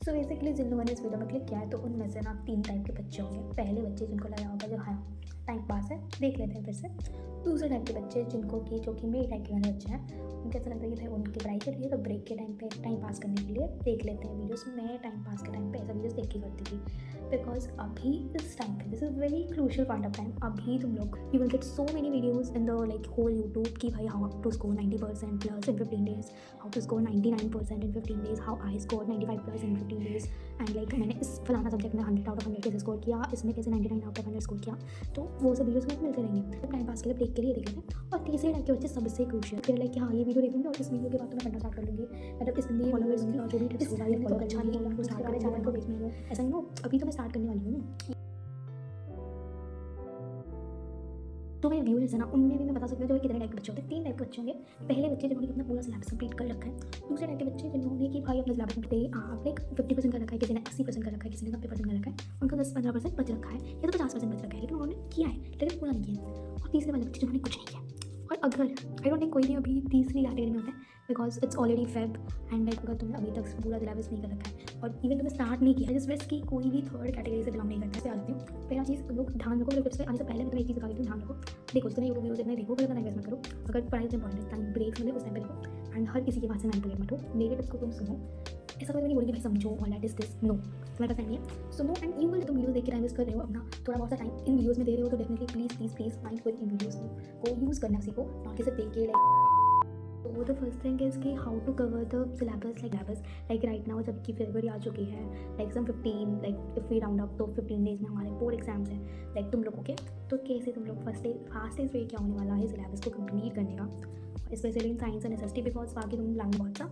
So basically जिन लोगों ने इस वीडियो में क्लिक किया है तो उनमें से ना 3 टाइप के बच्चे होंगे। पहले बच्चे जिनको लगा होगा जो हाँ टाइम पास है, देख लेते हैं फिर से। दूसरे टाइप के बच्चे जिनको कि जो कि मेरे टाइप के वाले बच्चे हैं, उनको ऐसा लगता है कि भाई उनकी पढ़ाई चल रही है तो ब्रेक के टाइम पे टाइम पास करने के लिए देख लेते हैं वीडियोस। मैं टाइम पास के टाइम पे ऐसा वीडियोस देख के करती थी बिकॉज अभी इस टाइम पे this is very crucial point of time. अभी तुम लोग you will get so many videos in the like whole YouTube कि भाई how to score 90% plus in 15 days, how to score 99% in 15 days, how I score 95 plus in 15 days and like मैंने इस फलाना subject में 100 out of 100 कैसे score किया, इसमें कैसे 99 आउट ऑफ 100 स्कोर किया। तो वो सब वीडियोस में मिलते रहेंगे, तो टाइम पास के लिए ब्रेक के लिए देख लेते हैं। और तीसरे टाइप के बच्चे सबसे क्रूशियल फिर लाइक हाँ ये वीडियो देखूंगी और इस वीडियो के बाद तो मैं पढ़ना स्टार्ट कर लूँगी, मतलब इस लिए फॉलोअर्स जो भी टिप्स होगा ये फॉलो अच्छा नहीं होगा वो स्टार्ट करें चैनल को देखने में। ऐसा नहीं हो अभी तो मैं स्टार्ट करने वाली हूँ। तो मेरे व्यूअर्स है ना उनमें भी मैं बता सकती हूँ जो कितने टाइप के बच्चे होते हैं। 3 टाइप के बच्चे होंगे। पहले बच्चे जिन्होंने अपना पूरा सिलेबस कंप्लीट कर रखा है। दूसरे टाइप के बच्चे जिन्होंने कि भाई अपना सिलेबस कंप्लीट आप लाइक 50% कर रखा है, किसी ने 80% कर रखा है, किसी ने 90% कर रखा है, उनका 10-15% बच रखा है या तो 50% बच रखा है लेकिन उन्होंने किया है लेकिन पूरा नहीं किया। और तीसरे वाले बच्चे जिन्होंने कुछ नहीं किया। और अगर आई डोंट थिंक कोई भी अभी तीसरी कैटेगरी में होता है because it's already Feb and like अगर तुमने अभी तक पूरा सिलेबस नहीं कर रखा है और इवन तुमने स्टार्ट नहीं किया जिस वजह की कोई भी थर्ड कैटेगरी से बिलोंग नहीं करता है। आ जाती हूँ पहला चीज़ लोग ध्यान रखो, टिप्स आने से पहले मैं तुम्हें एक चीज़ बता देती हूँ, ध्यान रखो। देखो जितने यूट्यूब वीडियोस देखने देखो, फिर इन्वेस्ट मत करो। अगर पढ़ाई से इंपॉर्टेंट है टाइम ब्रेक्स मिले उस टाइम पे देखो एंड हर किसी के पास से मैनिपुलेट मत हो। मेरे टिप्स को तुम सुनो, ऐसा कोई नहीं बोलेगी भाई समझो और दैट इज दिस, नो तुम्हारे पास टाइम नहीं है सुनो एंड यू विल। तुम वीडियो देख के टाइम वेस्ट कर रहे हो अपना थोड़ा बहुत सा टाइम इन वीडियोस में दे रहे हो तो definitely please please please mindful इन वीडियोस को यूज़ करना सीखो, ना कि सिर्फ देख के लाइक। तो द फर्स्ट थिंग इज़ कि how to cover the syllabus like right now जबकि फरवरी आ चुकी है like some 15 like if we round up तो 15 डेज में हमारे 4 एग्जाम्स हैं लाइक तुम लोगों के। तो कैसे तुम लोग फास्ट डेज वे क्या होने वाला है सिलेबस को कंप्लीट करने का, specially in science and SST because बाकी तुम लाइन बहुत सा।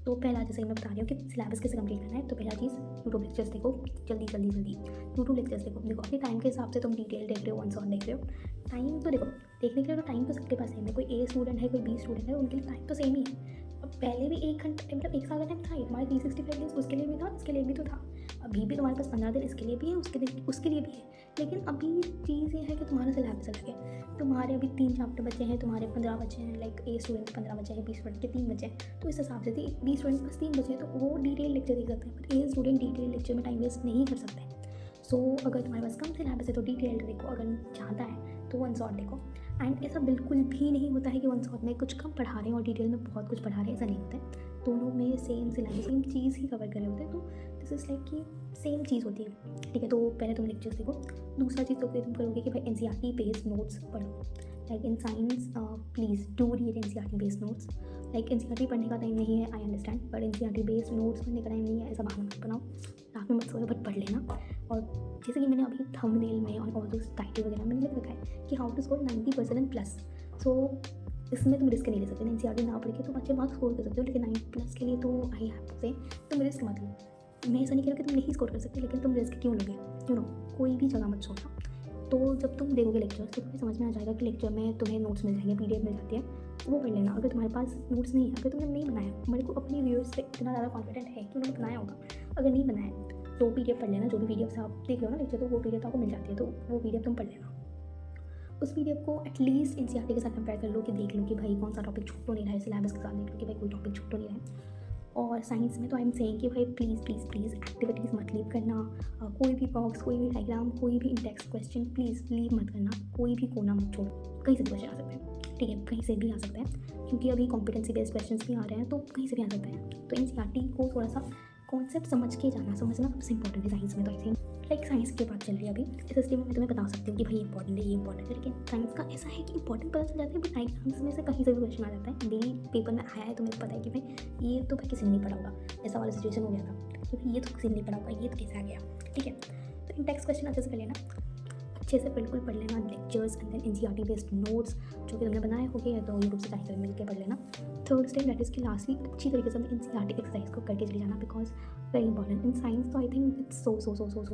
तो पहला जैसे मैं बता रही हूँ कि सिलेबस कैसे कंप्लीट करना है। तो पहला चीज़ यूट्यूब लेक्चर्स देखो, जल्दी जल्दी जल्दी यूट्यूब लेक्चर्स देखो अपने टाइम के हिसाब से तुम डिटेल देख रहे हो, वन शॉट देख रहे हो। टाइम तो देखो देखने के लिए तो टाइम तो सबके पास सेम है, कोई ए स्टूडेंट है कोई बी स्टूडेंट है, उनके लिए टाइम तो सेम ही है। अब पहले भी 1 घंटा मतलब 1 साल का टाइम था ही तुम्हारे 365 डेज, उसके लिए भी था इसके लिए भी तो था। अभी भी तुम्हारे पास 15 दिन इसके लिए भी है उसके लिए भी है। लेकिन अभी चीज़ ये है कि तुम्हारा सिलेबस अलग है। तुम्हारे अभी 3 चैप्टर बचे हैं, तुम्हारे 15 बचे हैं, लाइक ए स्टूडेंट के 15 बचे हैं, बी स्टूडेंट के 3 बचे हैं। तो इस हिसाब से बी स्टूडेंट के पास 3 बचे हैं तो वो डिटेल लेक्चर देख सकते हैं, but a student detail lecture में टाइम वेस्ट नहीं कर सकते। सो अगर तुम्हारे पास कम सिलेबस है तो डिटेल्ड देखो, अगर चाहता है तो वन शॉट देखो। एंड ऐसा बिल्कुल भी नहीं होता है कि वन शॉट में कुछ कम पढ़ा रहे हैं और डिटेल में बहुत कुछ पढ़ा रहे हैं, ऐसा नहीं होता है। दोनों में सेम सिलेबस सेम चीज़ ही कवर कर रहे होते हैं, तो दिस इज़ लाइक कि सेम चीज़ होती है। ठीक है, तो पहले तुम लेक्चर्स देखो। दूसरा चीज़ तो तुम करोगे कि भाई एनसीईआरटी बेस्ड नोट्स पढ़ो। Like in science please do read NCERT based notes. Like NCERT पढ़ने का टाइम नहीं है, I understand, but NCERT based notes पढ़ने का टाइम नहीं है ऐसा बहाना मत बनाओ। रात में मत सोओ बट पढ़ लेना। और जैसे कि मैंने अभी थंबनेल में और ऑल दोस टाइटल वगैरह मैंने लिख रखा है कि how to score 90% and plus. So इसमें तुम रिस्क नहीं ले सकते। एनसीईआरटी ना पढ़ के तुम अच्छे मार्क्स स्कोर कर सकते हो, लेकिन 90+ के लिए तो आई हैव टू से तुम रिस्क मत लो। मैं ऐसा नहीं कह रहा कि तुम नहीं स्कोर कर सकते, लेकिन तुम रिस्क क्यों लोगे, यू नो कोई भी जगह मत छोड़ना। तो जब तुम देखोगे लेक्चर्स तो तुम्हें समझ में आ जाएगा कि लेक्चर में तुम्हें नोट्स मिल जाएंगे, पीडीएफ मिल जाती है, वो पढ़ लेना। अगर तुम्हारे पास नोट्स नहीं है, अगर तुमने नहीं बनाया, मेरे को अपने व्यूअर्स पे इतना ज़्यादा कॉन्फिडेंट है कि उन्होंने बनाया होगा, अगर नहीं बनाया तो पीडीएफ पढ़ लेना। जो भी पीडीएफ से आप देख रहे हो ना लेक्चर, तो वो पीडीएफ आपको मिल जाती है, तो वो पीडीएफ तुम पढ़ लेना। उस पीडीएफ को एटलीस्ट एनसीईआरटी के साथ कंपेयर कर लो कि देख लो कि भाई कौन सा टॉपिक छूट तो नहीं रहा है, सिलेबस के साथ देख लो कि भाई कोई टॉपिक छूट तो नहीं रहा है। और साइंस में तो आई एम सेइंग कि भाई प्लीज़ प्लीज़ प्लीज़ एक्टिविटीज़ मत लीव करना। कोई भी बॉक्स, कोई भी डायग्राम, कोई भी इंडेक्स क्वेश्चन प्लीज़ लीव मत करना। कोई भी कोना मत छोड़ो, कहीं से भी क्वेश्चन आ सकते हैं, ठीक है, कहीं से भी आ सकते हैं, क्योंकि अभी कॉम्पिटेंसी बेस्ड क्वेश्चन भी आ रहे हैं तो कहीं से भी आ सकते हैं। तो एनसीईआरटी को थोड़ा सा कॉन्सेप्ट समझ के जाना, समझना सबसे इंपॉर्टेंट है साइंस में। तो आई थिंक लाइक साइंस की बात चल रही है अभी, एसएसटी में मैं तुम्हें बता सकती हूँ कि भाई ये इंपॉर्टेंट है, ये इंपॉर्टेंट है, लेकिन साइंस का ऐसा है कि इंपॉर्टेंट पता चल जाता है, बट एग्जाम्स में से कहीं से भी क्वेश्चन आ जाता है। मेरी पेपर में आया है तो मुझे पता है कि भाई ये तो भाई किसी ने नहीं पढ़ा होगा, ऐसा वाला सिचुएशन हो गया था कि भाई ये तो किसी ने नहीं पढ़ा होगा, ये तो कैसे आ गया, ठीक है। तो इंडेक्स क्वेश्चन अच्छे से कर लेना, अच्छे से बिल्कुल पढ़ लेना lectures and then NCERT based notes जो कि तुमने बनाए होंगे या तो यूट्यूब से जाकर मिल के पढ़ लेना। थर्ड स्टेप दैट इज़ कि लास्टली अच्छी तरीके से एनसीईआरटी एक्सरसाइज को करके चले जाना, because very important in science. तो I think it's so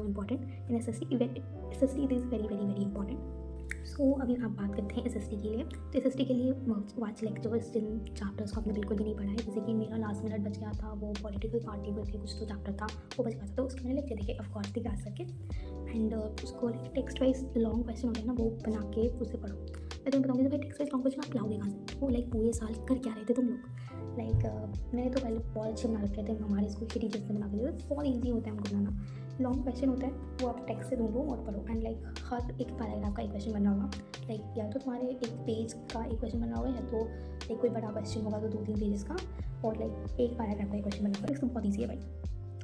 important in SST, even SST it is very very very important. So अभी आप बात करते हैं एसएसटी के लिए। तो एसएसटी के लिए वाच लेक्चर्स जिन चैप्टर्स को आपने बिल्कुल भी नहीं पढ़ा है, जैसे कि मेरा लास्ट मिनट बच गया था, वो पॉलिटिकल पार्टी करके कुछ तो चैप्टर था वो बच गया था, तो उसके मैंने लेक्चर देखे ऑफकोर्स क्लास करके एंड उसको टेक्स्ट वाइज लॉन्ग क्वेश्चन होते हैं ना, वो बना के उसे पढ़ो। मैं तुम्हें बताऊँगी तो भाई टेक्स्ट वाइज लॉन्ग क्वेश्चन आप लाओगे कहाँ से? वो लाइक पूरे साल कर क्या रहे थे तुम लोग? लाइक मैंने तो पहले बहुत अच्छे बना रखे थे, हमारे स्कूल के टीचर्स ने बना के दिए थे, बहुत ईजी होता है हमको बनाना। लॉन्ग क्वेश्चन होता है वो आप टेक्स्ट से ढूंढो और पढ़ो, एंड लाइक हर एक पैराग्राफ का एक क्वेश्चन बन रहा होगा। लाइक या तो तुम्हारे एक पेज का एक क्वेश्चन बन रहा होगा, या तो लाइक कोई बड़ा क्वेश्चन होगा तो 2-3 पेजेस का, और लाइक एक पैराग्राफ का एक क्वेश्चन बना होगा। इसमें बहुत ईजी है भाई,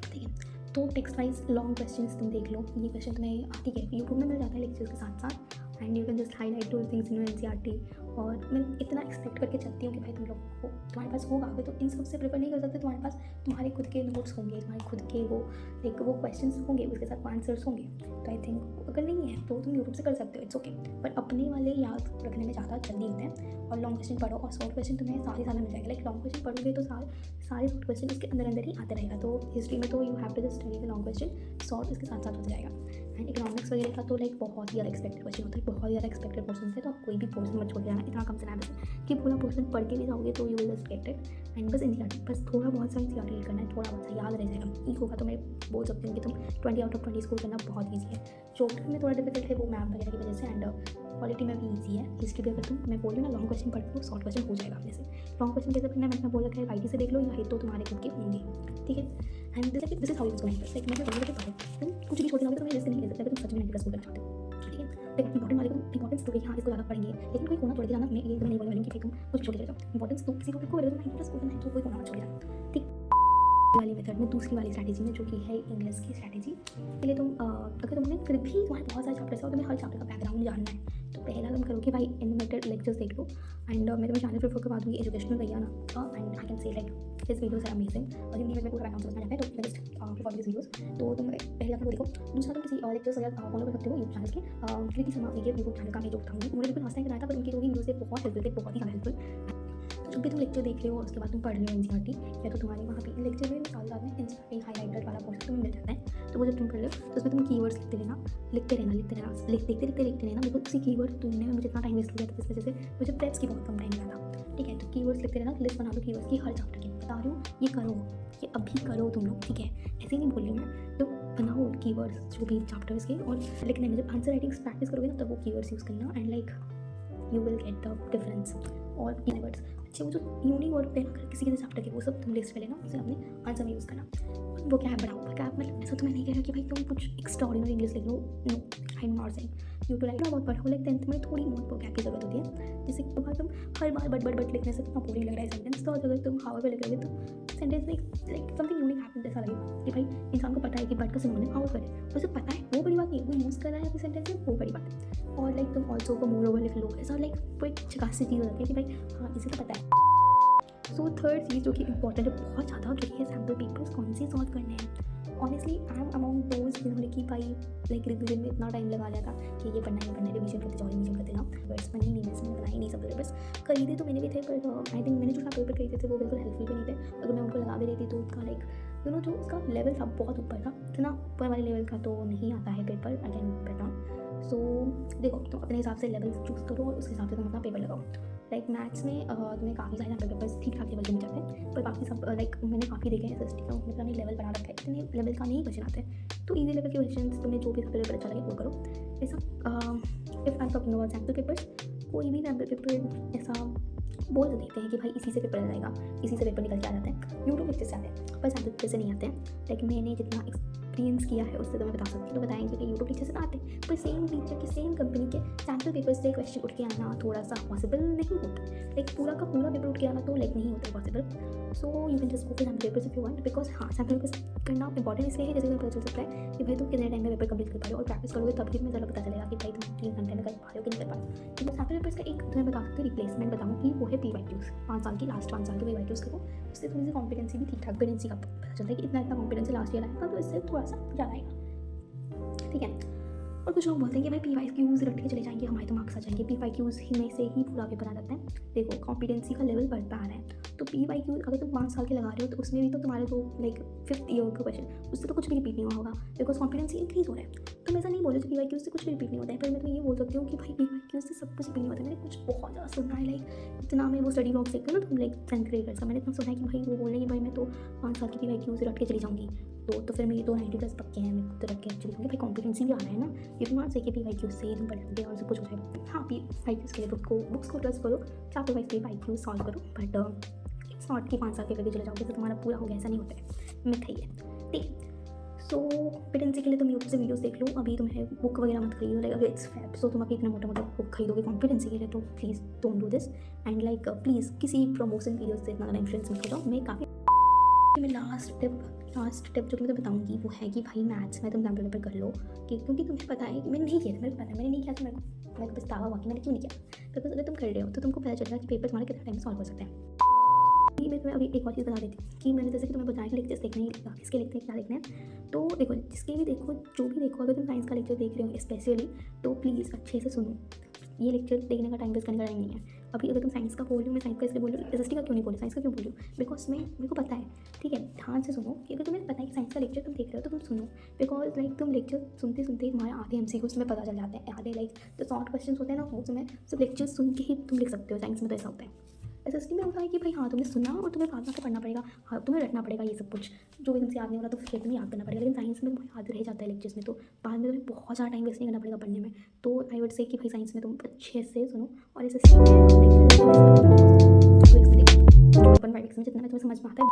ठीक है। तो टेक्स्ट वाइज लॉन्ग क्वेश्चंस तुम देख लो, ये क्वेश्चन तुम्हें आती है यूट्यूब में मिल जाता है लेक्चर्स के साथ साथ, and you can just highlight those things in NCERT. और मैं इतना एक्सपेक्ट करके चलती हूँ कि भाई तुम लोग को तुम्हारे पास होगा, अगर तो इन सब से प्रेफर नहीं कर सकते, तुम्हारे पास तुम्हारे खुद के नोट्स होंगे, तुम्हारे खुद के वो एक वो क्वेश्चंस होंगे, उसके साथ आंसर्स होंगे। तो आई थिंक अगर नहीं है तो तुम यूट्यूब से कर सकते हो, इट्स ओके। पर अपने वाले याद रखने में ज़्यादा जल्दी होते हैं, और लॉन्ग क्वेश्चन पढ़ो और शॉर्ट क्वेश्चन तुम्हें सारे साल में मिल जाएगा। लाइक लॉन्ग क्वेश्चन पढ़ोगे तो सारे शॉर्ट क्वेश्चन उसके अंदर अंदर ही आते रहेगा। तो हिस्ट्री में तो you have to just study the long question, short इसके साथ साथ होता जाएगा। एंड इकोनॉमिक्स वगैरह का तो लाइक बहुत ही ज़्यादा एक्सपेक्टेड क्वेश्चन होता है, बहुत ज़्यादा एक्सपेक्टेड पोर्सन है, तो आप कोई भी पोर्सन मत छोड़ जाना। इतना कम सिलेबस है कि पूरा पोर्सन पढ़ के भी जाओगे तो you will just get it. And बस एनसीईआरटी, बस थोड़ा बहुत सा एनसीईआरटी रीड करना है, थोड़ा बहुत सा याद रह जाएगा। ईको का तो मैं बोल सकती हूँ कि तुम 20 आउट ऑफ 20 स्कोर करना बहुत ईजी है। ज्योग्राफी में थोड़ा डिफिकल्ट है वो मैप वगैरह की वजह से, एंड पॉलिटी में भी ईजी है। हिस्ट्री भी अगर तुम मैं बोल रही हूँ ना लॉन्ग क्वेश्चन पढ़ लो, शॉर्ट क्वेश्चन हो जाएगा अपने से। लॉन्ग क्वेश्चन कैसे पढ़ना है मैंने बोल रखा है, वाईटी से देख लो या हित तो तुम्हारे खुद के होंगे, ठीक है। And this is how you going like मैं बोल रही हूँ तुम कुछ भी छोड़ दोगे तो तुम्हें रिस्क नहीं ले सकते अगर तुम सच में 90 स्कोर करना चाहते हो, ठीक है। लेकिन इंपॉर्टेंट वाले को इंपॉर्टेंस दोगे, हाँ इसको ज़्यादा पढ़ेंगे, लेकिन कोई कोना छोड़ के जाना। मैं ये नहीं बोलने वाली हूँ कि तुम कुछ छोड़ के जाओ, इंपॉर्टेंस दो किसी को, अगर 90 स्कोर करना है तो कोई कोना छोड़ जाना, ठीक। वाली मेथड में दूसरी वाली स्ट्रैटेजी में जो कि है इंग्लिश की स्ट्रैटेजी के लिए, तुम अगर तुमने फिर भी तुम्हारे बहुत सारे चैप्टर्स है और तुम्हें हर चैप्टर का बैकग्राउंड जानना है, तो पहला तुम करो कि भाई एनिमेटेड लेक्चर्स देख लो। एंड मैं तुम्हें चैनल प्रेफर करवा दूँगी एजुकेशनल भैया ना, and I can say like his videos are amazing, और हिंदी में पूरा बैकग्राउंड समझना चाहते हैं तो जस्ट प्रेफर दिस वीडियोस। तो तुम पहला अपना देखो। दूसरा तुम किसी लेक्चर्स अगर फॉलो कर सकते हो यूट्यूब चैनल के, कृति शर्मा के यूट्यूब चैनल का मैं जो बताऊँगी, उन्होंने बिल्कुल लास्ट टाइम बनाया था, पर उनके जो भी वीडियोस है बहुत हेल्पफुल थे, बहुत ही ज़्यादा हेल्पफुल। तो जब भी तुम लेक्चर देख रहे हो उसके बाद तुम पढ़ रहे हो एनसीईआरटी, या तो तुम्हारे वहाँ पे लेक्चर में साथ साथ में एनसीईआरटी हाईलाइटर वाला पोर्शन तुम्हें मिल जाता है। तो वो जब तुम पढ़ रहे हो तो उसमें तुम कीवर्ड्स लिखते रहना, देखते रहना। बिल्कुल उसी कीवर्ड ढूंढने में मुझे इतना टाइम वेस्ट हो गया था, इस वजह से मुझे प्रेप्स की बहुत कम टाइम लगा था, ठीक है। तो कीवर्ड्स लिखते रहना, लिस्ट बना दो कीवर्ड्स की हर चैप्टर की, बता रही हूँ ये करो, ये अभी करो तुम लोग, ठीक है। ऐसे ही नहीं बोल रही हूँ मैं, तो बनाओ कीवर्ड्स जो भी चैप्टर्स के, और लिखने में जब आंसर राइटिंग प्रैक्टिस करोगे ना तब वो कीवर्ड्स यूज़ करना, and like you will get the difference. और कीवर्ड्स अच्छे वो जो यूनिक वर्ड होते हैं ना किसी चैप्टर के, वो सब तुम लिस्ट कर लेना, उसे अपने आंसर में यूज़ करना। वो क्या है बनाओ, क्या मतलब ऐसा तो मैं नहीं कह रहा कि भाई तुम कुछ एक्स्ट्राऑर्डिनरी इंग्लिश लिख लो, no I am not saying you to write बहुत पढ़ो, लाइक 10th में थोड़ी बहुत वोकैब की जरूरत होती है, जैसे तुम हर बार बट लिखने से तुम्हें बोरिंग लग रहा है सेंटेंस, तो अगर तुम हाउ पे लिख रहे हो तो सेंटेंस में लाइक समथिंग यूनिक हैपन ऐसा लगेगा कि भाई इंसान को पता है कि बट का सिनोनिम हाउ करे, उसे पता है, वो बड़ी बात नहीं है, वो यूज़ कर रहा है अपने सेंटेंस में, वो बड़ी बात है। और लाइक तुम ऑल्सो को मोर ओवर लिख लो, ऐसा लाइक कोई चकास सी चीज़ हो जाती है कि भाई हाँ इसे तो पता है। सो थर्ड चीज़ जो कि इंपॉर्टेंट है बहुत ज़्यादा, जो कि है सैम्पल पेपर्स कौन से सॉल्व करने हैं। Honestly I am among those जिन्होंने कि भाई लाइक रिविजन में इतना टाइम लगा लिया था कि ये पढ़ना है, रिविजन करते ना, बस बनी नहीं, मैंने बनाई नहीं सब पेपर्स, खरीदे तो मैंने भी थे, पर आई थिंक मैंने जो पेपर खरीदे थे वो बिल्कुल हेल्पफुल भी नहीं थे। अगर मैं उनको लगा भी रही थी तो उसका लाइक यू नो जो उसका लेवल था बहुत ऊपर था, इतना ऊपर वाले लेवल का तो नहीं आता है पेपर, अगेन पैटर्न। सो देखो तुम अपने हिसाब से लेवल चूज़ करो और उसके हिसाब से तुम अपना पेपर लगाओ। लाइक मैथ्स में तुम्हें काफ़ी सारे सैम्पल पेपर्स ठीक ठाक लेवल के मिल जाते हैं, पर बाकी सब लाइक मैंने काफ़ी देखे हैं एसएसटी का, उसमें नहीं लेवल बढ़ा रखा है, इतने लेवल का नहीं क्वेश्चन आते हैं। तो ईजी लेवल के क्वेश्चन तुम्हें जो भी पेपर अच्छा लगे वो करो। ऐसा if I talking about sample papers, कोई भी सैम्पल पेपर ऐसा बोल तो देते हैं कि भाई इसी से पेपर जाएगा, इसी से पेपर निकल के आ जाते हैं, यूट्यूब लेक्चर से आते हैं, पर सैम्पल पेपर से नहीं आते हैं। लेकिन मैंने जितना एक्सपीरियंस किया है उससे तो मैं बता सकती हूँ, तो बताएंगे कि यूट्यूब टीचर से आते हैं, पर सेम टीचर के सेम कंपनी के सैम्पल पेपर से क्वेश्चन उठ के आना थोड़ा सा पॉसिबल नहीं होता, लाइक पूरा का पूरा पेपर उठ के आना तो लाइक नहीं होता possible. So you can just go for sample papers if you want, because हाँ सैम्पल पेपर्स करना इंपॉर्टेंट इसलिए है, जैसे तुम्हें पता चल सकता है कि भाई तुम कितने टाइम में पेपर कंप्लीट कर पा रहे हो, और प्रैक्टिस करोगे तभी तुम्हें ज़्यादा पता चलेगा कि भाई तुम 3 घंटे में कर पा रहे हो कि नहीं कर पा रहे हो। तो सैम्पल पेपर्स का एक तुम्हें बता सकते रिप्लेसमेंट बताऊँ कि वो है PYQs, 5 साल की, लास्ट 5 साल के PYQs करो, उससे थोड़ी सी कॉम्पिटेंसी भी ठीक ठाक पेरेंसी का पता चलता है कि इतना कॉम्पिटेंसी लास्ट ईयर आएगा, तो इससे थोड़ा सा ज़्यादा आएगा, ठीक है। और कुछ लोग बोलते हैं कि भाई PYQs रट के चले जाएंगे, हमारे तो मार्क्स आ जाएंगे, PYQs ही में से ही पूरा पेपर आ जाता है। देखो कॉम्पिटेंसी का लेवल बढ़ता आ रहा है, तो PYQs अगर तुम 5 साल के लगा रहे हो तो उसमें भी तो तुम्हारे जो लाइक 5th ईयर का क्वेश्चन उससे तो कुछ भी रिपीट नहीं हुआ होगा, बिकॉज कॉम्पिटेंसी इंक्रीज हो रहा है। तो मैं ऐसा नहीं बोल रही PYQs से कुछ भी रिपीट नहीं होता है, पर मैं तुम्हें ये बोल सकती हूँ कि भाई PYQs से सब कुछ रिपीट नहीं होता है। मैंने कुछ बहुत ज़्यादा सुना है, लाइक इतना मैं वो स्टडी ब्लॉग्स देखती हूँ ना तुम लाइक 10th ग्रेडर्स का, मैंने इतना सुना है कि भाई वो बोल रहे हैं कि भाई मैं तो 5 साल की PYQs रट के चली जाऊँगी तो फिर मेरी तो 90+ पक्के हैं, मेरे को तो रख के एक्चुअली, क्योंकि भाई कॉम्पिटेंसी भी आ रहा है ना। यू कैन नॉट से कि भाई IQ से तुम पढ़ लोगे और सब कुछ हो जाएगा। हाँ, IQs के लिए बुक्स को ट्रस्ट करो, चाहो वाइज के IQ सॉल्व करो, बट इट्स नॉट कि 5 साल के करके चले जाओगे तो तुम्हारा पूरा हो गया, ऐसा नहीं होता है, मिथ है ये, ठीक है। सो कॉम्पिटेंसी के लिए तुम यूट्यूब से वीडियोस देख लो, अभी तुम्हें बुक वगैरह मत खरीदो, लाइक अगर इट्स फैब, सो तुम अभी इतना मोटा मोटा बुक खरीदोगे कॉम्पिटेंसी के लिए, तो please don't do this. And like please किसी प्रमोशन वीडियोस से इतना ज़्यादा इन्फ्लुएंस मत हो जाओ। मैं काफ़ी मैं लास्ट टिप जो तुम्हें बताऊंगी वो है कि भाई मैथ्स में तुम सैम्पल पेपर कर लो, कि क्योंकि तुम्हें पता है कि मैंने नहीं किया था, मेरे को पता है मैंने नहीं किया, तो मेरे को पछतावा हुआ कि मैंने क्यों नहीं किया। बिकॉज अगर तुम कर रहे हो तो तुमको पता चलेगा कि पेपर तुम्हारे कितना टाइम सॉल्व हो सकते हैं। मैं तुम्हें अभी एक और चीज़ बता देती हूँ कि मैंने जैसे कि तुम्हें बताया कि लेक्चर्स देखने हैं, किसके लिखते हैं, क्या लिखना है। तो देखो, जिसके भी देखो, जो भी देखो, अगर तुम साइंस का लेक्चर देख रहे हो स्पेशली, तो प्लीज़ अच्छे से सुनो। ये लेक्चर देखने का टाइम वेस्ट करने का टाइम नहीं है। अभी अगर तुम साइंस का बोल रही हो, मैं साइंस का इसलिए बोल रही हूँ, SST का क्यों नहीं बोल रही, साइंस का क्यों बोल रही हूँ, बिकॉज मेरे को पता है, ठीक है, ध्यान से सुनो कि अगर तुम्हें पता है कि साइंस का लेक्चर तुम देख रहे हो तो तुम सुनो। बिकॉज लाइक तुम लेक्चर सुनते सुनते तुम्हारे आधे MCQs तुम्हें पता चल जाते हैं, आधे लाइक जो शॉर्ट क्वेश्चन होते हैं ना, वो तुम्हें सिर्फ लेक्चर सुन के ही तुम लिख सकते हो। साइंस में तो ऐसा होता है। SST में होता है कि भाई हाँ, तुमने सुना और तुम्हें बाद में पढ़ना पड़ेगा, हाँ तुम्हें रटना पड़ेगा ये सब कुछ, जो भी तुमसे याद नहीं हो रहा तो फिर तुम्हें याद करना पड़ेगा। लेकिन साइंस में तुम्हें याद रह जाता है लेक्चर्स में, तो बाद में तुम्हें बहुत सारा टाइम वेस्ट नहीं करना पड़ेगा पढ़ने में। तो आई वुड से कि भाई साइंस में तुम अच्छे से सुनो, और SST में 2x में 2.5x में जितना मैं तुम्हें समझ में आता है